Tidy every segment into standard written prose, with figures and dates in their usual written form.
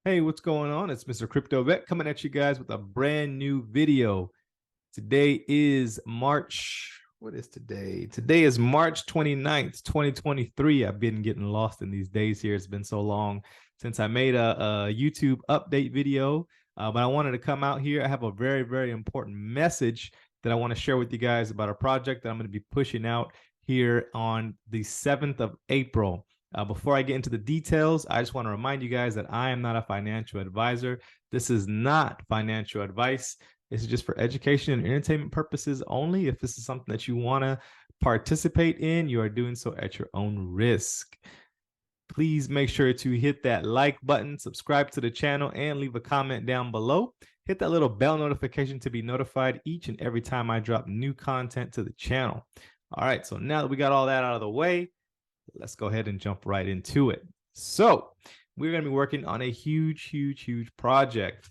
Hey, what's going on? It's Mr. Crypto Vet coming at you guys with a brand new video. Today is March. What is today? Today is March 29th, 2023. I've been getting lost in these days here. It's been so long since I made a YouTube update video, but I wanted to come out here. I have a very, very important message that I want to share with you guys about a project that I'm going to be pushing out here on the 7th of April. Before I get into the details, I just want to remind you guys that I am not a financial advisor. This is not financial advice. This is just for education and entertainment purposes only. If this is something that you want to participate in, you are doing so at your own risk. Please make sure to hit that like button, subscribe to the channel, and leave a comment down below. Hit that little bell notification to be notified each and every time I drop new content to the channel. All right, so now that we got all that out of the way, let's go ahead and jump right into it. So we're going to be working on a huge project.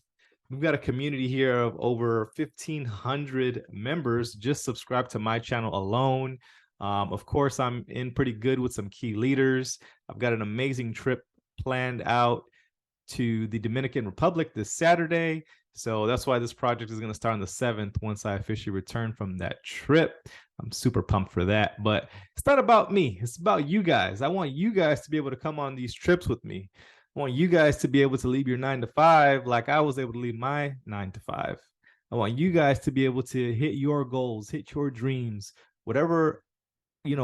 We've got a community here of over 1,500 members just subscribed to my channel alone. Of course, I'm in pretty good with some key leaders. I've got an amazing trip planned out to the Dominican Republic this Saturday. So that's why this project is going to start on the 7th once I officially return from that trip. I'm super pumped for that. But it's not about me. It's about you guys. I want you guys to be able to come on these trips with me. I want you guys to be able to leave your 9 to 5 like I was able to leave my 9 to 5. I want you guys to be able to hit your goals, hit your dreams, whatever,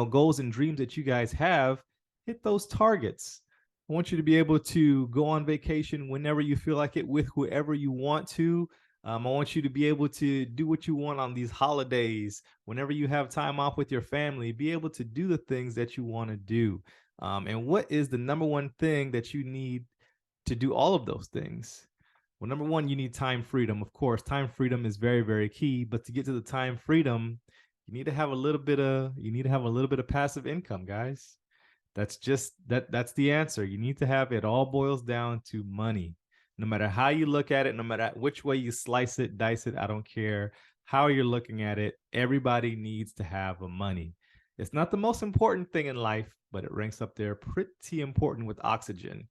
goals and dreams that you guys have, hit those targets. I want you to be able to go on vacation whenever you feel like it with whoever you want to. I want you to be able to do what you want on these holidays. Whenever you have time off with your family, be able to do the things that you want to do. And what is the number one thing that you need to do all of those things? Well, number one, you need time freedom. Of course, time freedom is very, very key. But to get to the time freedom, you need to have a little bit of passive income, guys. That's the answer. You need to have it. All boils down to money. No matter how you look at it, no matter which way you slice it, dice it, I don't care how you're looking at it. Everybody needs to have money. It's not the most important thing in life, but it ranks up there pretty important with oxygen.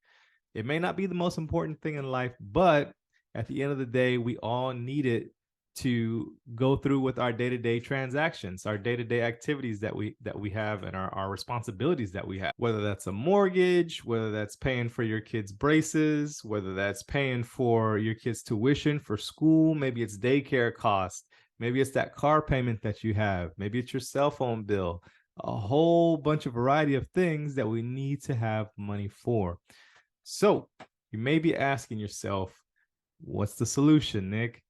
It may not be the most important thing in life, but at the end of the day, we all need it to go through with our day-to-day transactions, our day-to-day activities that we have, and our responsibilities that we have, whether that's a mortgage, whether that's paying for your kids' braces, whether that's paying for your kids' tuition for school, maybe it's daycare cost, maybe it's that car payment that you have, maybe it's your cell phone bill, a whole bunch of variety of things that we need to have money for. So you may be asking yourself, what's the solution, Nick?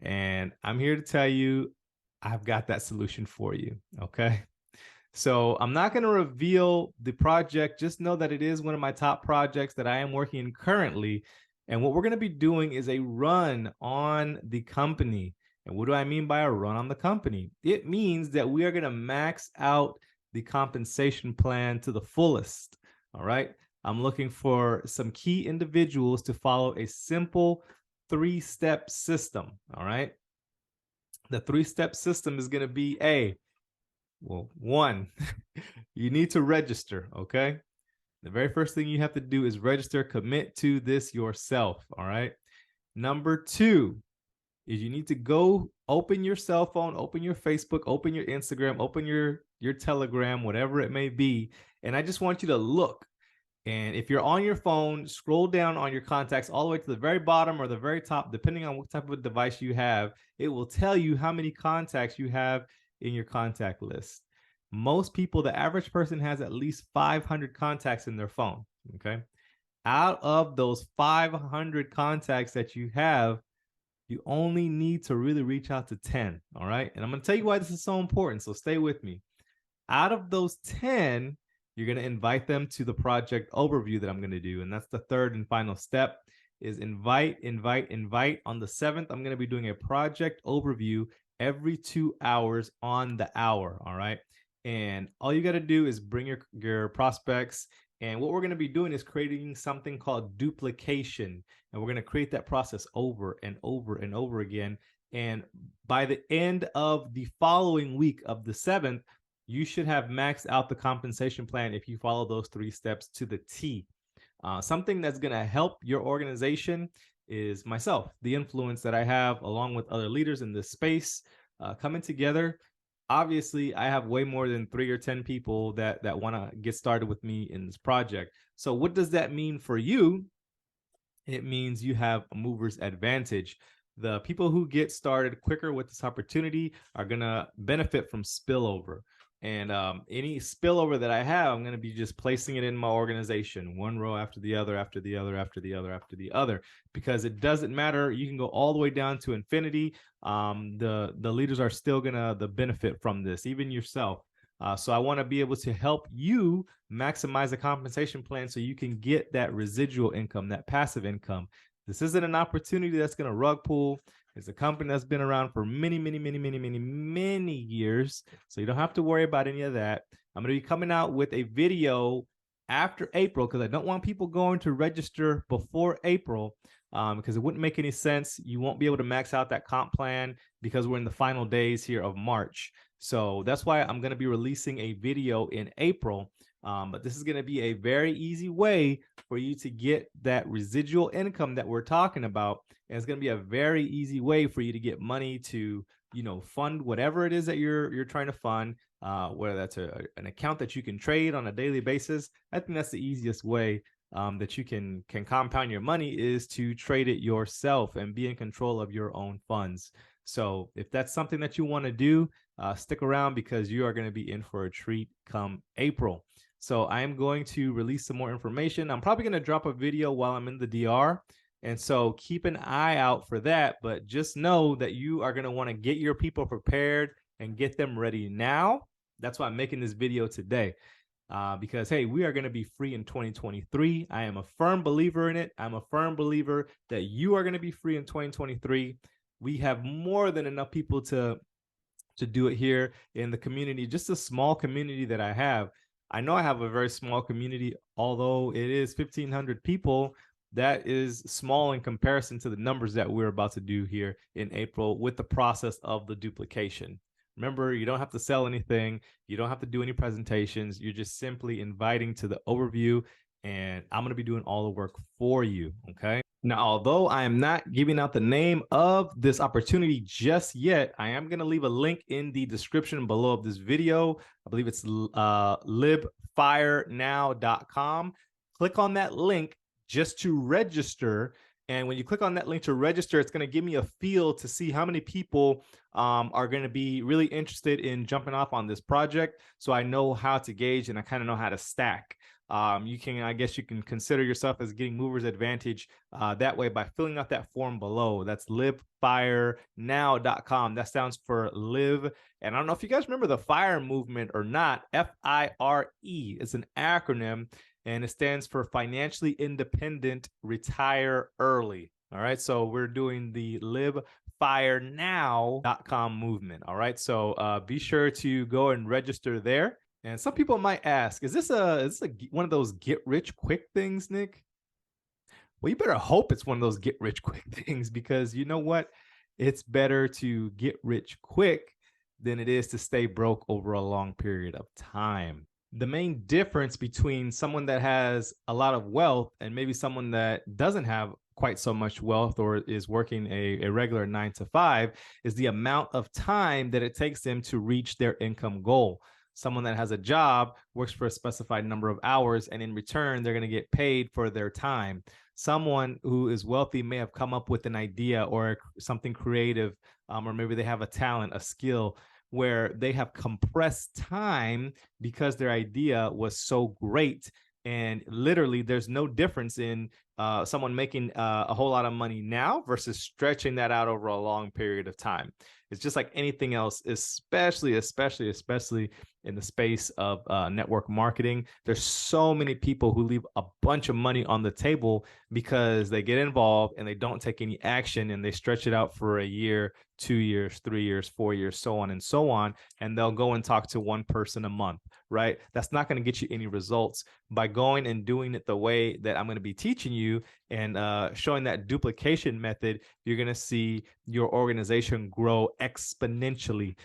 And I'm here to tell you, I've got that solution for you. Okay. So I'm not going to reveal the project. Just know that it is one of my top projects that I am working in currently. And what we're going to be doing is a run on the company. And what do I mean by a run on the company? It means that we are going to max out the compensation plan to the fullest. All right. I'm looking for some key individuals to follow a simple 3-step system. All right. The 3-step system is going to be one, you need to register. Okay. The very first thing you have to do is register, commit to this yourself. All right. Number 2 is you need to go open your cell phone, open your Facebook, open your Instagram, open your Telegram, whatever it may be. And I just want you to look. And if you're on your phone, scroll down on your contacts all the way to the very bottom or the very top, depending on what type of device you have. It will tell you how many contacts you have in your contact list. Most people, the average person has at least 500 contacts in their phone. Okay. Out of those 500 contacts that you have, you only need to really reach out to 10. All right. And I'm going to tell you why this is so important. So stay with me. Out of those 10, you're going to invite them to the project overview that I'm going to do. And that's the third and final step is invite. On the 7th, I'm going to be doing a project overview every 2 hours on the hour. All right. And all you got to do is bring your prospects. And what we're going to be doing is creating something called duplication. And we're going to create that process over and over and over again. And by the end of the following week of the 7th, you should have maxed out the compensation plan if you follow those 3 steps to the T. Something that's going to help your organization is myself, the influence that I have along with other leaders in this space coming together. Obviously, I have way more than 3 or 10 people that want to get started with me in this project. So what does that mean for you? It means you have a mover's advantage. The people who get started quicker with this opportunity are going to benefit from spillover. And any spillover that I have, I'm going to be just placing it in my organization, one row after the other, after the other, after the other, after the other, because it doesn't matter. You can go all the way down to infinity. The leaders are still going to benefit from this, even yourself. So I want to be able to help you maximize the compensation plan so you can get that residual income, that passive income. This isn't an opportunity that's going to rug pull. It's a company that's been around for many, many, many, many, many, many years. So you don't have to worry about any of that. I'm going to be coming out with a video after April because I don't want people going to register before April because it wouldn't make any sense. You won't be able to max out that comp plan because we're in the final days here of March. So that's why I'm going to be releasing a video in April. But this is going to be a very easy way for you to get that residual income that we're talking about. And it's going to be a very easy way for you to get money to, fund whatever it is that you're trying to fund, whether that's an account that you can trade on a daily basis. I think that's the easiest way that you can compound your money is to trade it yourself and be in control of your own funds. So if that's something that you want to do, stick around because you are going to be in for a treat come April. So I am going to release some more information. I'm probably going to drop a video while I'm in the DR. And so keep an eye out for that. But just know that you are going to want to get your people prepared and get them ready now. That's why I'm making this video today. Because, hey, we are going to be free in 2023. I am a firm believer in it. I'm a firm believer that you are going to be free in 2023. We have more than enough people to do it here in the community, just a small community that I have. I know I have a very small community, although it is 1,500 people. That is small in comparison to the numbers that we're about to do here in April with the process of the duplication. Remember, you don't have to sell anything. You don't have to do any presentations. You're just simply inviting to the overview, and I'm going to be doing all the work for you, okay? Now, although I am not giving out the name of this opportunity just yet, I am going to leave a link in the description below of this video. I believe it's libfirenow.com. Click on that link just to register. And when you click on that link to register, it's going to give me a feel to see how many people are going to be really interested in jumping off on this project. So I know how to gauge and I kind of know how to stack. I guess you can consider yourself as getting movers advantage that way by filling out that form below. That's libfirenow.com. That stands for live. And I don't know if you guys remember the FIRE movement or not. FIRE is an acronym, and it stands for Financially Independent Retire Early. All right. So we're doing the livefirenow.com movement. All right. So be sure to go and register there. And some people might ask, is this one of those get rich quick things, Nick? Well, you better hope it's one of those get rich quick things, because you know what? It's better to get rich quick than it is to stay broke over a long period of time. The main difference between someone that has a lot of wealth and maybe someone that doesn't have quite so much wealth or is working a regular 9 to 5 is the amount of time that it takes them to reach their income goal. Someone that has a job works for a specified number of hours, and in return, they're going to get paid for their time. Someone who is wealthy may have come up with an idea or something creative, or maybe they have a talent, a skill, where they have compressed time because their idea was so great. And literally, there's no difference in someone making a whole lot of money now versus stretching that out over a long period of time. It's just like anything else, especially in the space of network marketing. There's so many people who leave a bunch of money on the table because they get involved and they don't take any action, and they stretch it out for a year, 2 years, 3 years, 4 years, so on and so on. And they'll go and talk to one person a month, right? That's not going to get you any results. By going and doing it the way that I'm going to be teaching you, you and showing that duplication method, you're going to see your organization grow exponentially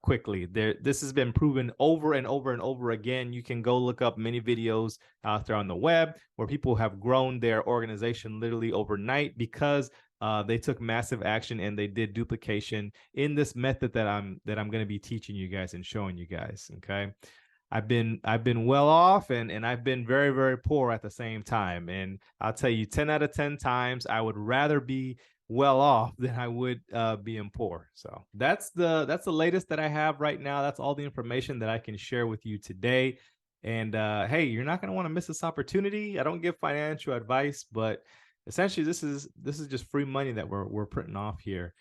quickly. This has been proven over and over and over again. You can go look up many videos out there on the web where people have grown their organization literally overnight because they took massive action and they did duplication in this method that I'm going to be teaching you guys and showing you guys. Okay. I've been well off and I've been very, very poor at the same time. And I'll tell you 10 out of 10 times, I would rather be well off than I would being poor. So that's the latest that I have right now. That's all the information that I can share with you today. And hey, you're not going to want to miss this opportunity. I don't give financial advice, but essentially this is just free money that we're printing off here.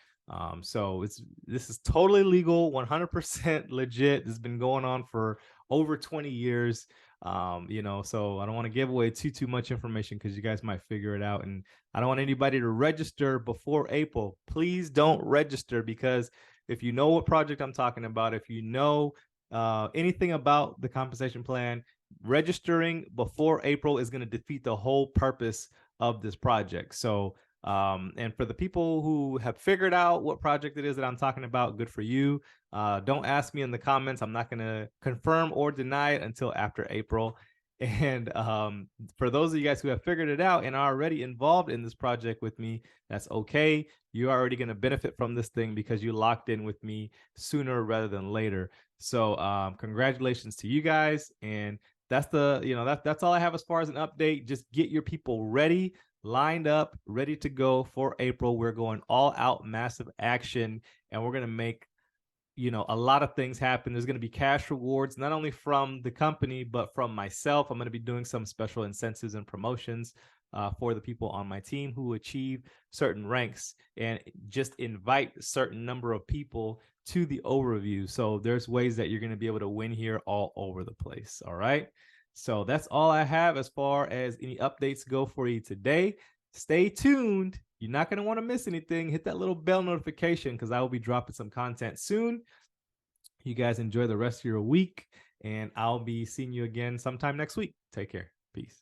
So this is totally legal, 100% legit. This has been going on for over 20 years. You know, so I don't want to give away too much information because you guys might figure it out. And I don't want anybody to register before April. Please don't register, because if you know what project I'm talking about, if you know anything about the compensation plan, registering before April is going to defeat the whole purpose of this project. So and for the people who have figured out what project it is that I'm talking about, good for you. Don't ask me in the comments. I'm not going to confirm or deny it until after April. And for those of you guys who have figured it out and are already involved in this project with me, that's okay. You're already going to benefit from this thing because you locked in with me sooner rather than later. So congratulations to you guys. And that's that's all I have as far as an update. Just get your people ready, lined up, ready to go for April. We're going all out, massive action, and we're going to make, you know, a lot of things happen. There's going to be cash rewards, not only from the company, but from myself. I'm going to be doing some special incentives and promotions for the people on my team who achieve certain ranks, and just invite a certain number of people to the overview. So there's ways that you're going to be able to win here all over the place. All right. So that's all I have as far as any updates go for you today. Stay tuned. You're not going to want to miss anything. Hit that little bell notification because I will be dropping some content soon. You guys enjoy the rest of your week, and I'll be seeing you again sometime next week. Take care. Peace.